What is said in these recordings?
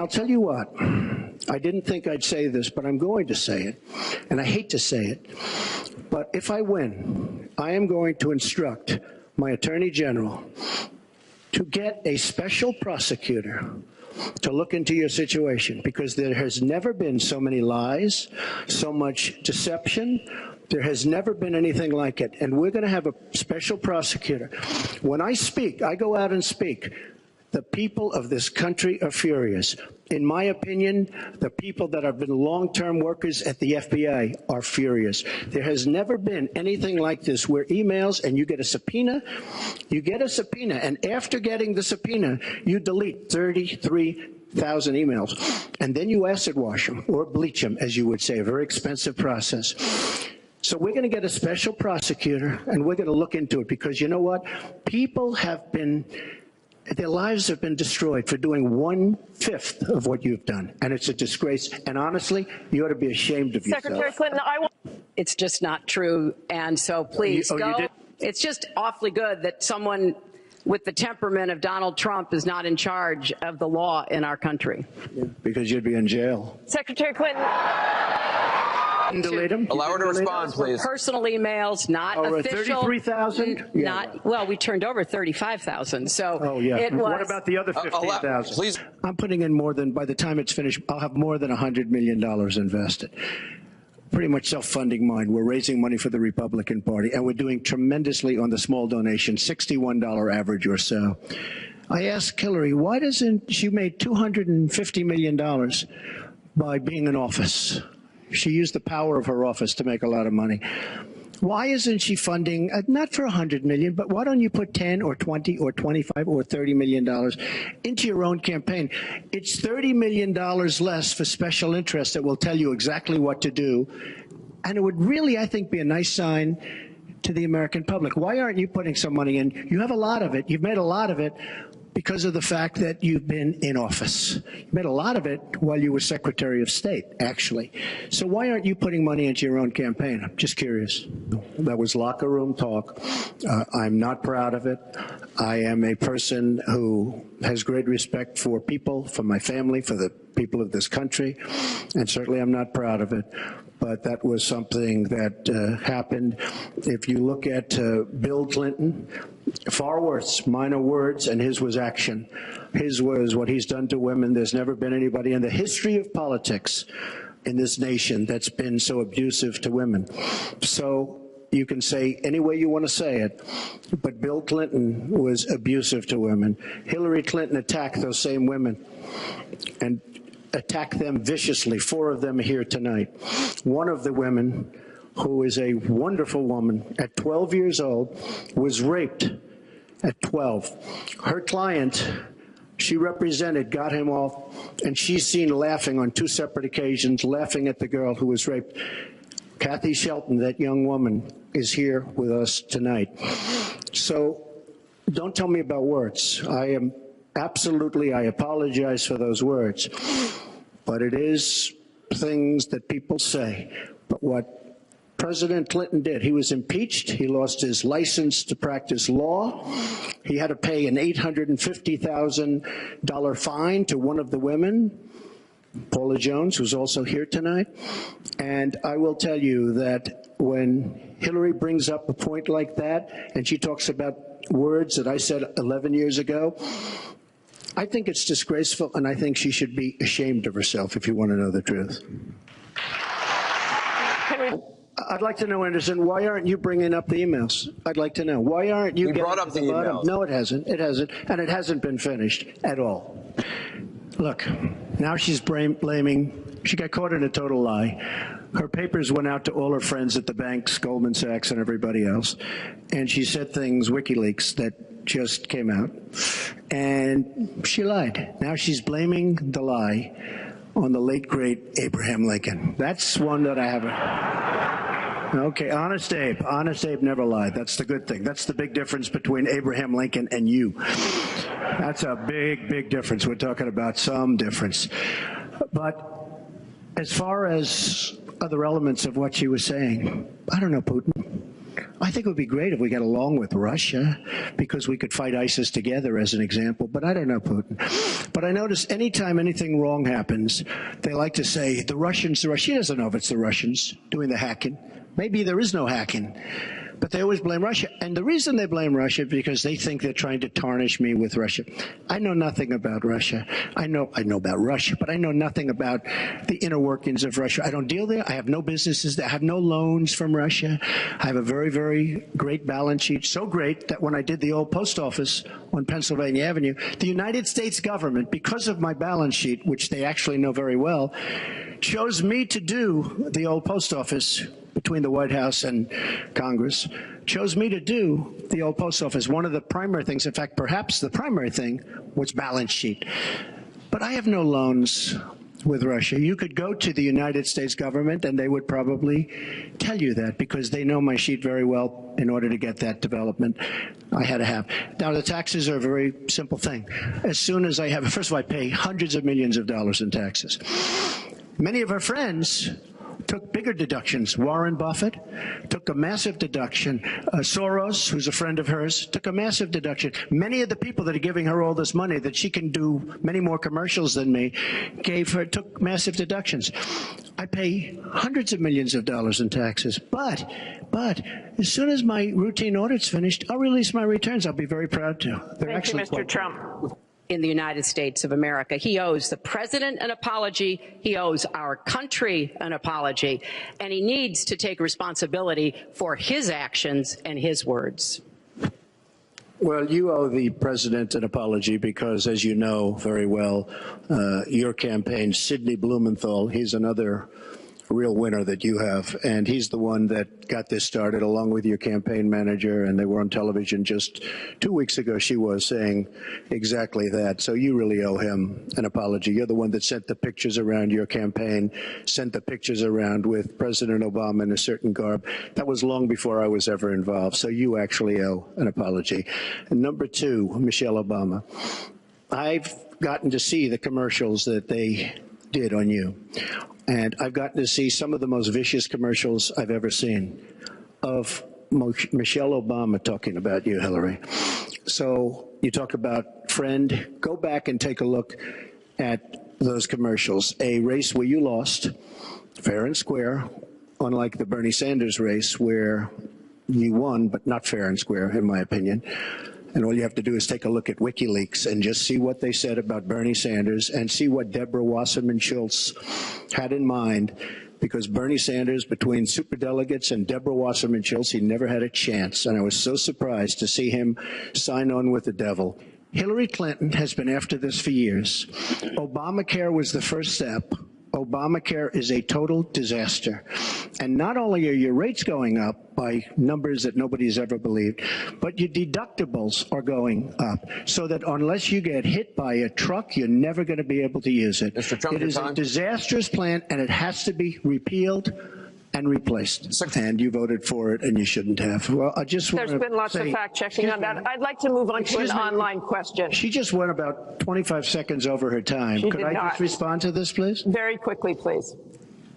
I'll tell you what, I didn't think I'd say this, but I'm going to say it, and I hate to say it, but if I win, I am going to instruct my Attorney General to get a special prosecutor to look into your situation, because there has never been so many lies, so much deception. There has never been anything like it, and we're going to have a special prosecutor. When I speak, I go out and speak. The people of this country are furious. In my opinion, the people that have been long-term workers at the FBI are furious. There has never been anything like this, where emails and you get a subpoena, and after getting the subpoena, you delete 33,000 emails, and then you acid wash them, or bleach them, as you would say, a very expensive process. So we're going to get a special prosecutor, and we're going to look into it, because you know what? People have been, their lives have been destroyed for doing 1/5 of what you've done, and it's a disgrace. And honestly, you ought to be ashamed of yourself. Secretary Clinton, it's just not true, and so please go. It's just awfully good that someone with the temperament of Donald Trump is not in charge of the law in our country. Yeah, because you'd be in jail. Secretary Clinton. Delete them. Allow her to respond, please. Personal emails, not official. 33,000? Yeah. Not, well, we turned over 35,000, so oh, yeah. it was. What about the other 15,000? Please. I'm putting in more than, by the time it's finished, I'll have more than $100 million invested. Pretty much self-funding mine. We're raising money for the Republican Party, and we're doing tremendously on the small donation, $61 average or so. I asked Hillary, why doesn't she make $250 million by being in office? She used the power of her office to make a lot of money. Why isn't she funding, not for $100 million, but why don't you put 10 or 20 or 25 or $30 million into your own campaign? It's $30 million less for special interests that will tell you exactly what to do. And it would really, I think, be a nice sign to the American public. Why aren't you putting some money in? You have a lot of it. You've made a lot of it because of the fact that you've been in office. You made a lot of it while you were Secretary of State, actually. So why aren't you putting money into your own campaign? I'm just curious. That was locker room talk. I'm not proud of it. I am a person who has great respect for people, for my family, for the people of this country, and certainly I'm not proud of it. But that was something that happened. If you look at Bill Clinton, far worse, minor words, and his was action. His was what he's done to women. There's never been anybody in the history of politics in this nation that's been so abusive to women. So you can say any way you want to say it, but Bill Clinton was abusive to women. Hillary Clinton attacked those same women and attacked them viciously. 4 of them are here tonight. One of the women, who is a wonderful woman, at 12 years old, was raped at 12. Her client, she represented, got him off, and she's seen laughing on 2 separate occasions, laughing at the girl who was raped. Kathy Shelton, that young woman, is here with us tonight. So don't tell me about words. I apologize for those words. But it is things that people say. But what President Clinton did, he was impeached. He lost his license to practice law. He had to pay an $850,000 fine to one of the women, Paula Jones, who's also here tonight. And I will tell you that when Hillary brings up a point like that, and she talks about words that I said 11 years ago, I think it's disgraceful, and I think she should be ashamed of herself, if you want to know the truth. I'd like to know, Anderson, why aren't you bringing up the emails? I'd like to know. Why aren't you brought up the emails? No, it hasn't. It hasn't, and it hasn't been finished at all. Look, now she's blaming, she got caught in a total lie. Her papers went out to all her friends at the banks, Goldman Sachs and everybody else, and she said things, WikiLeaks, that just came out, and she lied. Now she's blaming the lie on the late, great Abraham Lincoln. That's one that I haven't. Okay, Honest Abe. Honest Abe never lied. That's the good thing. That's the big difference between Abraham Lincoln and you. That's a big, big difference. We're talking about some difference. But as far as other elements of what she was saying, I don't know Putin. I think it would be great if we got along with Russia because we could fight ISIS together as an example, but I don't know Putin. But I notice anytime anything wrong happens, they like to say, the Russians, she doesn't know if it's the Russians doing the hacking. Maybe there is no hacking. But they always blame Russia. And the reason they blame Russia is because they think they're trying to tarnish me with Russia. I know nothing about Russia. I know about Russia, but I know nothing about the inner workings of Russia. I don't deal there. I have no businesses there. I have no loans from Russia. I have a very, very great balance sheet. So great that when I did the old post office on Pennsylvania Avenue, the United States government, because of my balance sheet, which they actually know very well, chose me to do the old post office between the White House and Congress, chose me to do the old post office. One of the primary things, in fact, perhaps the primary thing, was balance sheet. But I have no loans with Russia. You could go to the United States government and they would probably tell you that because they know my sheet very well in order to get that development I had to have. Now, the taxes are a very simple thing. As soon as I have, first of all, I pay hundreds of millions of dollars in taxes. Many of our friends took bigger deductions. Warren Buffett took a massive deduction. Soros, who's a friend of hers, took a massive deduction. Many of the people that are giving her all this money that she can do many more commercials than me took massive deductions. I pay hundreds of millions of dollars in taxes, but as soon as my routine audit's finished, I'll release my returns. I'll be very proud to. Thank you, Mr. Trump. In the United States of America. He owes the president an apology. He owes our country an apology. And he needs to take responsibility for his actions and his words. Well, you owe the president an apology because, as you know very well, your campaign, Sidney Blumenthal, he's another real winner that you have, and he's the one that got this started along with your campaign manager, and they were on television just 2 weeks ago. She was saying exactly that. So you really owe him an apology. You're the one that sent the pictures around your campaign, sent the pictures around with President Obama in a certain garb. That was long before I was ever involved. So you actually owe an apology. And number two, Michelle Obama. I've gotten to see the commercials that they did on you. And I've gotten to see some of the most vicious commercials I've ever seen of Michelle Obama talking about you, Hillary. So you talk about friend, go back and take a look at those commercials. A race where you lost, fair and square, unlike the Bernie Sanders race where you won, but not fair and square, in my opinion. And all you have to do is take a look at WikiLeaks and just see what they said about Bernie Sanders and see what Deborah Wasserman Schultz had in mind. Because Bernie Sanders, between superdelegates and Deborah Wasserman Schultz, he never had a chance. And I was so surprised to see him sign on with the devil. Hillary Clinton has been after this for years. Obamacare was the first step. Obamacare is a total disaster. And not only are your rates going up by numbers that nobody's ever believed, but your deductibles are going up so that unless you get hit by a truck, you're never going to be able to use it. Mr. Trump, it is a disastrous plan, and it has to be repealed and replaced. And you voted for it, and you shouldn't have. Well, I just want to There's been lots of fact-checking on that. I'd like to move on to an online question. She just went about 25 seconds over her time. Could I just respond to this, please? Very quickly, please.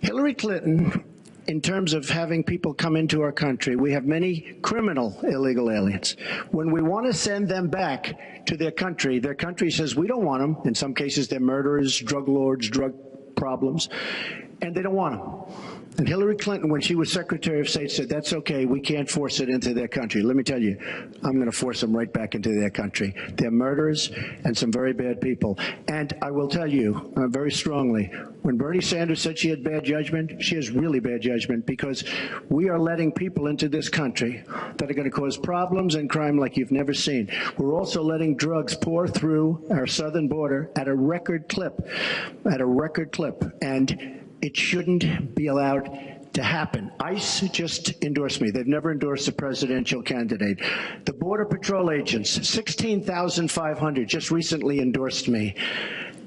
Hillary Clinton, in terms of having people come into our country, we have many criminal illegal aliens. When we want to send them back to their country says we don't want them. In some cases, they're murderers, drug lords, drug problems, and they don't want them. And Hillary Clinton, when she was Secretary of State, said, that's okay, we can't force it into their country. Let me tell you, I'm going to force them right back into their country. They're murderers and some very bad people. And I will tell you very strongly, when Bernie Sanders said she had bad judgment, she has really bad judgment because we are letting people into this country that are going to cause problems and crime like you've never seen. We're also letting drugs pour through our southern border at a record clip, and it shouldn't be allowed to happen. ICE just endorsed me. They've never endorsed a presidential candidate. The Border Patrol agents, 16,500, just recently endorsed me.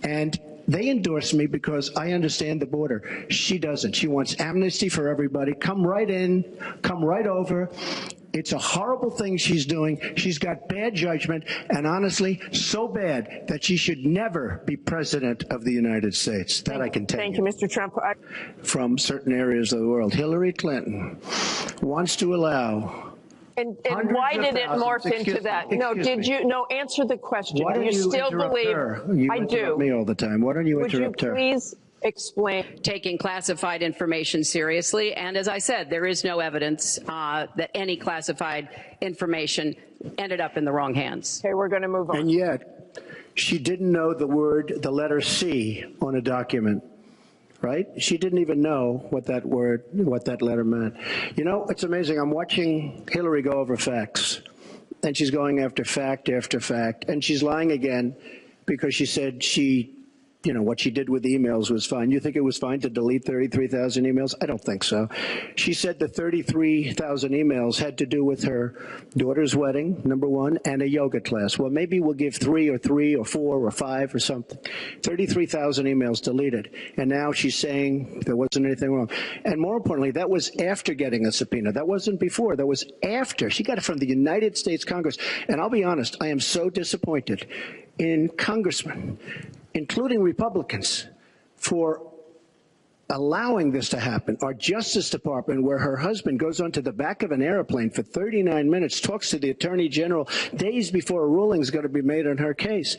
And they endorsed me because I understand the border. She doesn't. She wants amnesty for everybody. Come right in, come right over. It's a horrible thing she's doing. She's got bad judgment, and honestly, so bad that she should never be president of the United States. That I can tell you. Thank you, Mr. Trump. From certain areas of the world. Hillary Clinton wants to allow And Hundreds why of did it thousands. morph Excuse into that? me. No, Excuse did me. you? No, answer the question. Why Do don't you still interrupt believe? her? You I interrupt do. me all the time. Why don't you Would you interrupt her? please explain? Taking classified information seriously. And as I said, there is no evidence that any classified information ended up in the wrong hands. Okay, we're going to move on. And yet, she didn't know the letter C on a document, right? She didn't even know what that letter meant. You know, it's amazing. I'm watching Hillary go over facts, and she's going after fact after fact, and she's lying again because she said what she did with the emails was fine. You think it was fine to delete 33,000 emails? I don't think so. She said the 33,000 emails had to do with her daughter's wedding, number one, and a yoga class. Well, maybe we'll give 3 or 4 or 5 or something. 33,000 emails deleted. And now she's saying there wasn't anything wrong. And more importantly, that was after getting a subpoena. That wasn't before. That was after. She got it from the United States Congress. And I'll be honest, I am so disappointed in congressmen, including Republicans, for allowing this to happen. Our Justice Department, where her husband goes onto the back of an airplane for 39 minutes, talks to the Attorney General days before a ruling is going to be made on her case.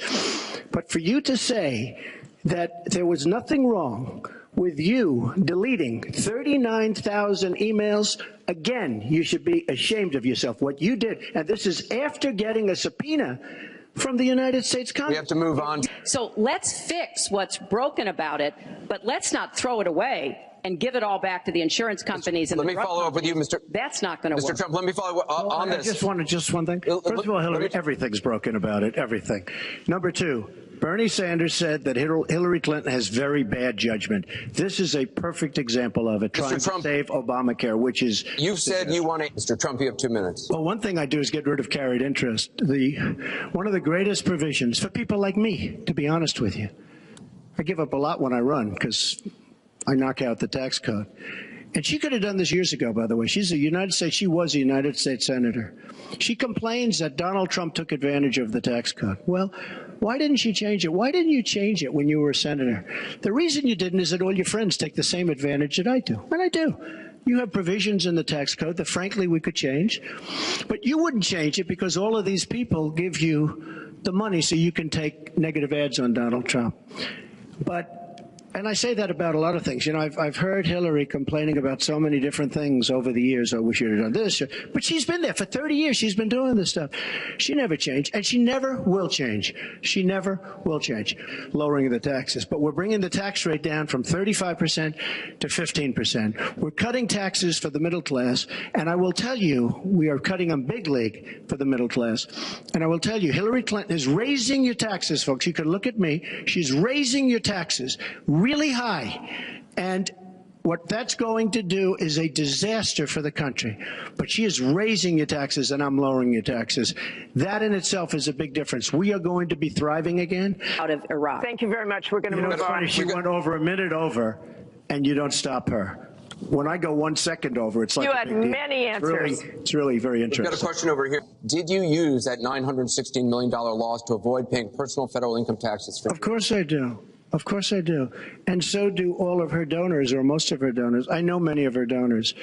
But for you to say that there was nothing wrong with you deleting 39,000 emails, again, you should be ashamed of yourself. What you did, and this is after getting a subpoena from the United States Congress. We have to move on. So let's fix what's broken about it, but let's not throw it away and give it all back to the insurance companies. Let me follow up with you, Mr. That's not going to work. Mr. Trump, let me follow up on this. I just wanted one thing. First of all, Hillary, everything's broken about it, everything. Number two, Bernie Sanders said that Hillary Clinton has very bad judgment. This is a perfect example of it, trying to save Obamacare, which is... You've said you want to... Mr. Trump, you have 2 minutes. Well, one thing I do is get rid of carried interest. One of the greatest provisions for people like me, to be honest with you. I give up a lot when I run because I knock out the tax code. And she could have done this years ago, by the way. She was a United States senator. She complains that Donald Trump took advantage of the tax code. Well, why didn't she change it? Why didn't you change it when you were a senator? The reason you didn't is that all your friends take the same advantage that I do. And I do. You have provisions in the tax code that, frankly, we could change. But you wouldn't change it because all of these people give you the money so you can take negative ads on Donald Trump. And I say that about a lot of things. You know, I've heard Hillary complaining about so many different things over the years. Oh, we should have done this. But she's been there for 30 years. She's been doing this stuff. She never changed, and she never will change. She never will change, lowering the taxes. But we're bringing the tax rate down from 35% to 15%. We're cutting taxes for the middle class, and I will tell you, we are cutting them big league for the middle class. And I will tell you, Hillary Clinton is raising your taxes, folks. You can look at me. She's raising your taxes really high, and what that's going to do is a disaster for the country. But she is raising your taxes, and I'm lowering your taxes. That in itself is a big difference. We are going to be thriving again. Out of Iraq. Thank you very much. We're going to move It's funny, on. she went over a minute over, and you don't stop her. When I go 1 second over, it's like You a had big deal. many answers. It's really very We've got a interesting. question over here. Did you use that $916 million loss to avoid paying personal federal income taxes? Of course I do. Of course I do. And so do all of her donors, or most of her donors. I know many of her donors.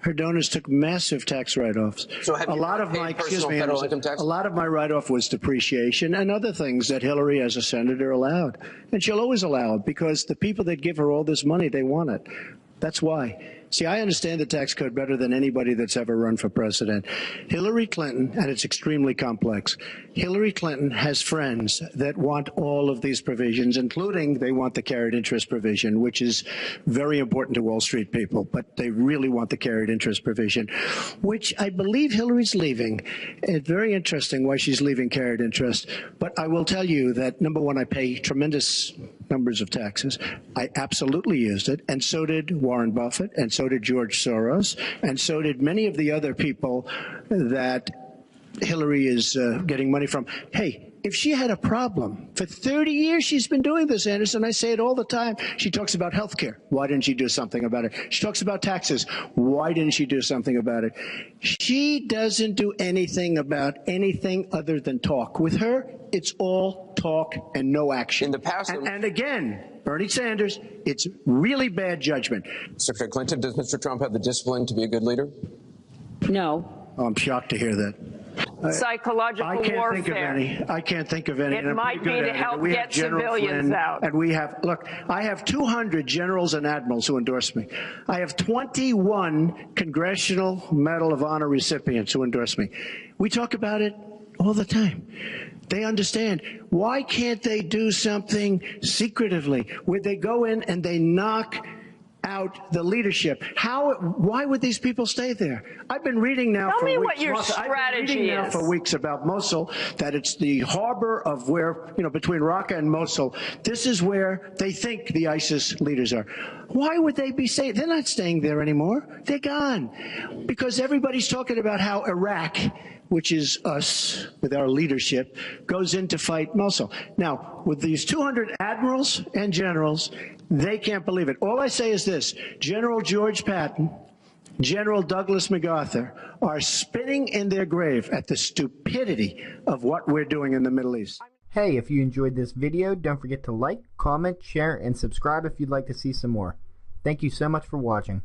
Her donors took massive tax write-offs. So have a you lot not of paid my, personal federal income tax? a lot of my write-off was depreciation and other things that Hillary, as a senator, allowed. And she'll always allow it because the people that give her all this money, they want it. That's why. See, I understand the tax code better than anybody that's ever run for president. Hillary Clinton, and it's extremely complex, Hillary Clinton has friends that want all of these provisions, including they want the carried interest provision, which is very important to Wall Street people, but they really want the carried interest provision, which I believe Hillary's leaving. It's very interesting why she's leaving carried interest. But I will tell you that, number one, I pay tremendous numbers of taxes. I absolutely used it, and so did Warren Buffett, and so did George Soros, and so did many of the other people that Hillary is getting money from. Hey, if she had a problem, for 30 years she's been doing this, Anderson. I say it all the time. She talks about health care. Why didn't she do something about it? She talks about taxes. Why didn't she do something about it? She doesn't do anything about anything other than talk. With her, it's all talk and no action. In the past, and again, Bernie Sanders, it's really bad judgment. Secretary Clinton, does Mr. Trump have the discipline to be a good leader? No. I'm shocked to hear that. Psychological I can't warfare. think of any. I can't think of any. It and I'm might pretty good be at to it. help We have get General civilians Flynn, out. And we have, look, I have 200 generals and admirals who endorse me. I have 21 Congressional Medal of Honor recipients who endorse me. We talk about it all the time. They understand. Why can't they do something secretively where they go in and they knock out the leadership? Why would these people stay there? I've been reading now Tell for me weeks. what your Mosul, I've been strategy reading now is. for weeks about Mosul, that it's the harbor of where, between Raqqa and Mosul. This is where they think the ISIS leaders are. Why would they be staying? They're not staying there anymore. They're gone. Because everybody's talking about how Iraq, which is us with our leadership, goes in to fight Mosul. Now, with these 200 admirals and generals, they can't believe it. All I say is this: General George Patton, General Douglas MacArthur are spinning in their grave at the stupidity of what we're doing in the Middle East. Hey, if you enjoyed this video, don't forget to like, comment, share, and subscribe if you'd like to see some more. Thank you so much for watching.